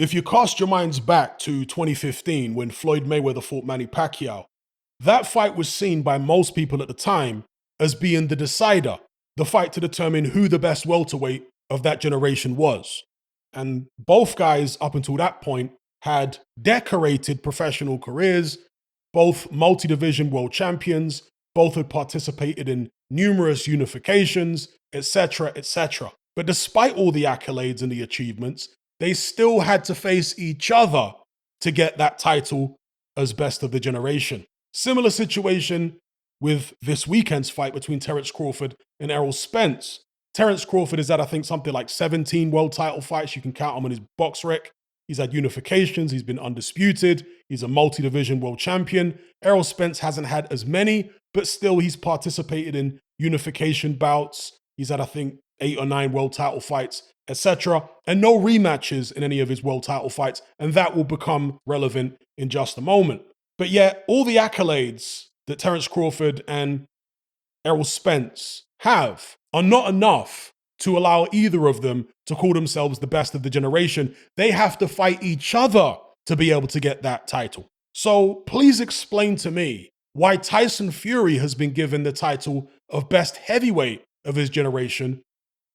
If you cast your minds back to 2015 when Floyd Mayweather fought Manny Pacquiao, that fight was seen by most people at the time as being the decider, the fight to determine who the best welterweight of that generation was. And both guys, up until that point, had decorated professional careers, both multi division world champions, both had participated in numerous unifications, etc., etc. But despite all the accolades and the achievements, they still had to face each other to get that title as best of the generation. Similar situation with this weekend's fight between Terence Crawford and Errol Spence. Terence Crawford is at, I think, something like 17 world title fights. You can count them on his box rec. He's had unifications. He's been undisputed. He's a multi-division world champion. Errol Spence hasn't had as many, but still he's participated in unification bouts. He's had, I think, 8 or 9 world title fights, etc. And no rematches in any of his world title fights. And that will become relevant in just a moment. But yet, all the accolades that Terence Crawford and Errol Spence have are not enough to allow either of them to call themselves the best of the generation. They have to fight each other to be able to get that title. So please explain to me why Tyson Fury has been given the title of best heavyweight of his generation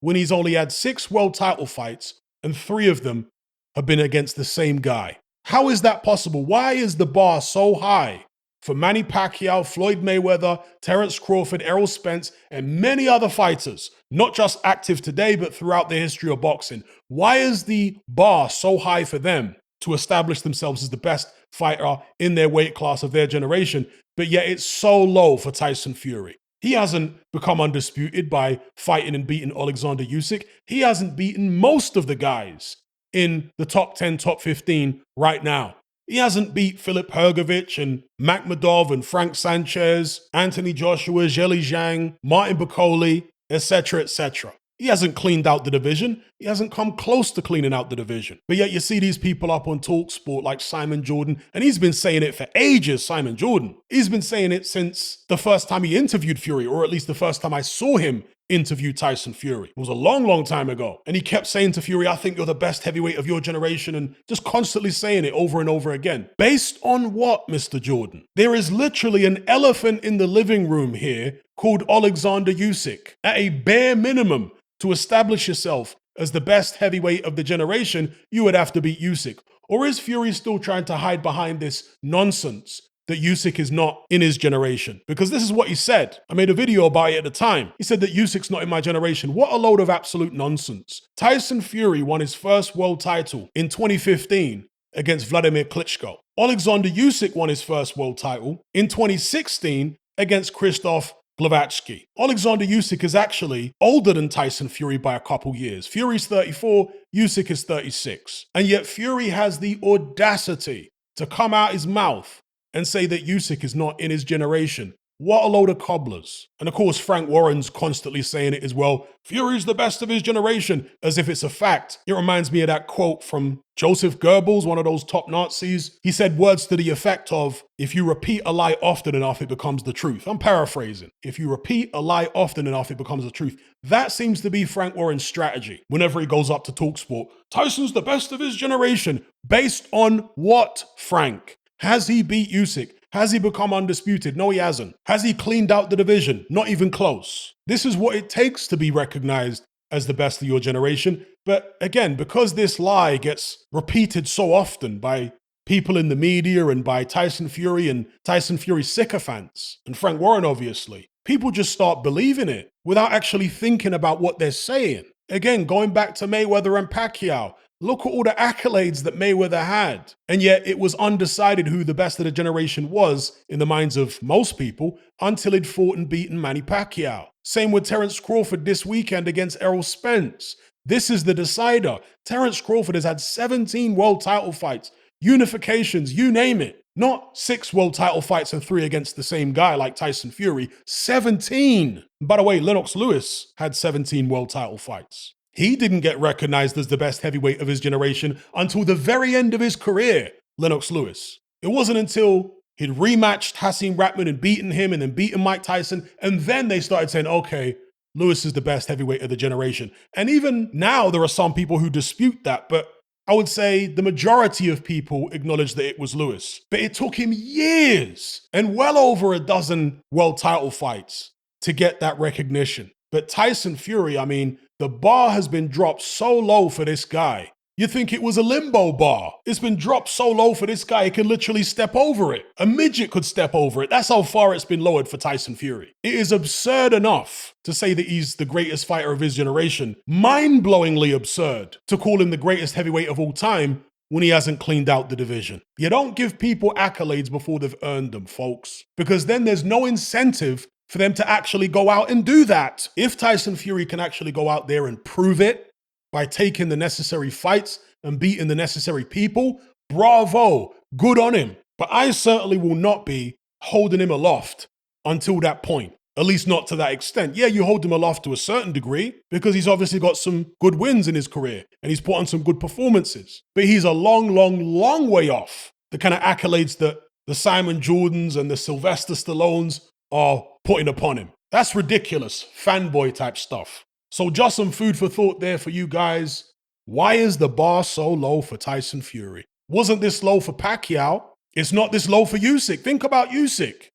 when he's only had 6 world title fights and 3 of them have been against the same guy. How is that possible? Why is the bar so high for Manny Pacquiao, Floyd Mayweather, Terence Crawford, Errol Spence, and many other fighters, not just active today, but throughout the history of boxing? Why is the bar so high for them to establish themselves as the best fighter in their weight class of their generation, but yet it's so low for Tyson Fury? He hasn't become undisputed by fighting and beating Alexander Usyk. He hasn't beaten most of the guys in the top 10, top 15 right now. He hasn't beat Filip Hrgovic and Makhmudov and Frank Sanchez, Anthony Joshua, Zheli Zhang, Martin Bakole, etc., etc. He hasn't cleaned out the division. He hasn't come close to cleaning out the division. But yet you see these people up on TalkSport like Simon Jordan, and he's been saying it for ages, Simon Jordan. He's been saying it since the first time he interviewed Fury, or at least the first time I saw him interview Tyson Fury. It was a long, long time ago. And he kept saying to Fury, I think you're the best heavyweight of your generation, and just constantly saying it over and over again. Based on what, Mr. Jordan? There is literally an elephant in the living room here called Alexander Usyk. At a bare minimum, to establish yourself as the best heavyweight of the generation, you would have to beat Usyk. Or is Fury still trying to hide behind this nonsense that Usyk is not in his generation? Because this is what he said. I made a video about it at the time. He said that Usyk's not in my generation. What a load of absolute nonsense. Tyson Fury won his first world title in 2015 against Vladimir Klitschko. Alexander Usyk won his first world title in 2016 against Krzysztof Glowacki. Alexander Usyk is actually older than Tyson Fury by a couple years. Fury's 34, Usyk is 36. And yet Fury has the audacity to come out his mouth and say that Usyk is not in his generation. What a load of cobblers. And of course, Frank Warren's constantly saying it as well. Fury's the best of his generation, as if it's a fact. It reminds me of that quote from Joseph Goebbels, one of those top Nazis. He said words to the effect of, if you repeat a lie often enough, it becomes the truth. I'm paraphrasing. If you repeat a lie often enough, it becomes the truth. That seems to be Frank Warren's strategy whenever he goes up to TalkSport. Tyson's the best of his generation. Based on what, Frank? Has he beat Usyk? Has he become undisputed? No, he hasn't. Has he cleaned out the division? Not even close. This is what it takes to be recognized as the best of your generation. But again, because this lie gets repeated so often by people in the media and by Tyson Fury and Tyson Fury sycophants, and Frank Warren obviously, people just start believing it without actually thinking about what they're saying. Again, going back to Mayweather and Pacquiao, look at all the accolades that Mayweather had. And yet it was undecided who the best of the generation was in the minds of most people until he'd fought and beaten Manny Pacquiao. Same with Terence Crawford this weekend against Errol Spence. This is the decider. Terence Crawford has had 17 world title fights, unifications, you name it. Not 6 world title fights and 3 against the same guy like Tyson Fury. 17. By the way, Lennox Lewis had 17 world title fights. He didn't get recognized as the best heavyweight of his generation until the very end of his career, Lennox Lewis. It wasn't until he'd rematched Hasim Rahman and beaten him and then beaten Mike Tyson, and then they started saying, okay, Lewis is the best heavyweight of the generation. And even now, there are some people who dispute that, but I would say the majority of people acknowledge that it was Lewis. But it took him years and well over a dozen world title fights to get that recognition. But Tyson Fury, I mean, the bar has been dropped so low for this guy. You think it was a limbo bar. It's been dropped so low for this guy, he can literally step over it. A midget could step over it. That's how far it's been lowered for Tyson Fury. It is absurd enough to say that he's the greatest fighter of his generation. Mind-blowingly absurd to call him the greatest heavyweight of all time when he hasn't cleaned out the division. You don't give people accolades before they've earned them, folks, because then there's no incentive for them to actually go out and do that. If Tyson Fury can actually go out there and prove it, by taking the necessary fights and beating the necessary people, bravo, good on him. But I certainly will not be holding him aloft until that point, at least not to that extent. Yeah, you hold him aloft to a certain degree because he's obviously got some good wins in his career and he's put on some good performances. But he's a long, long, long way off the kind of accolades that the Simon Jordans and the Sylvester Stallones are putting upon him. That's ridiculous, fanboy type stuff. So just some food for thought there for you guys. Why is the bar so low for Tyson Fury? Wasn't this low for Pacquiao? It's not this low for Usyk. Think about Usyk.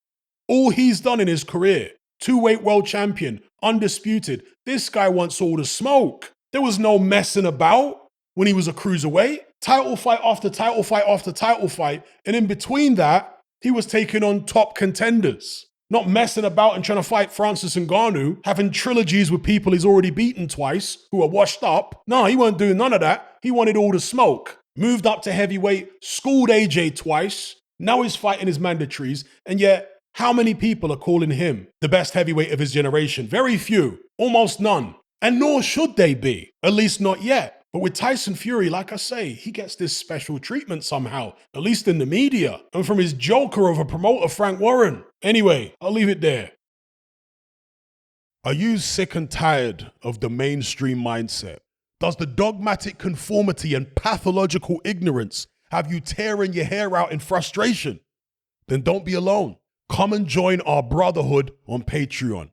All he's done in his career, two-weight world champion, undisputed. This guy wants all the smoke. There was no messing about when he was a cruiserweight. Title fight after title fight after title fight. And in between that, he was taking on top contenders. Not messing about and trying to fight Francis Ngannou, having trilogies with people he's already beaten twice, who are washed up. No, he wasn't doing none of that. He wanted all the smoke. Moved up to heavyweight, schooled AJ twice. Now he's fighting his mandatories. And yet, how many people are calling him the best heavyweight of his generation? Very few. Almost none. And nor should they be. At least not yet. But with Tyson Fury, like I say, he gets this special treatment somehow, at least in the media, and from his joker of a promoter, Frank Warren. Anyway, I'll leave it there. Are you sick and tired of the mainstream mindset? Does the dogmatic conformity and pathological ignorance have you tearing your hair out in frustration? Then don't be alone. Come and join our brotherhood on Patreon.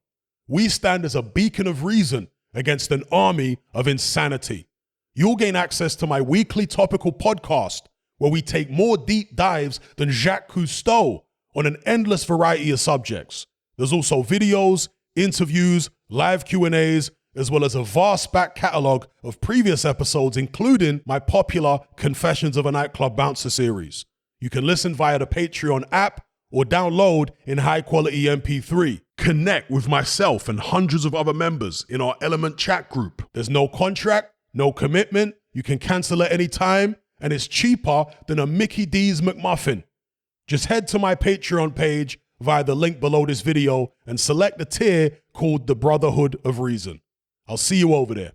We stand as a beacon of reason against an army of insanity. You'll gain access to my weekly topical podcast where we take more deep dives than Jacques Cousteau on an endless variety of subjects. There's also videos, interviews, live Q&As, as well as a vast back catalogue of previous episodes, including my popular Confessions of a Nightclub Bouncer series. You can listen via the Patreon app or download in high-quality MP3. Connect with myself and hundreds of other members in our Element chat group. There's no contract, no commitment, you can cancel at any time, and it's cheaper than a Mickey D's McMuffin. Just head to my Patreon page via the link below this video and select the tier called the Brotherhood of Reason. I'll see you over there.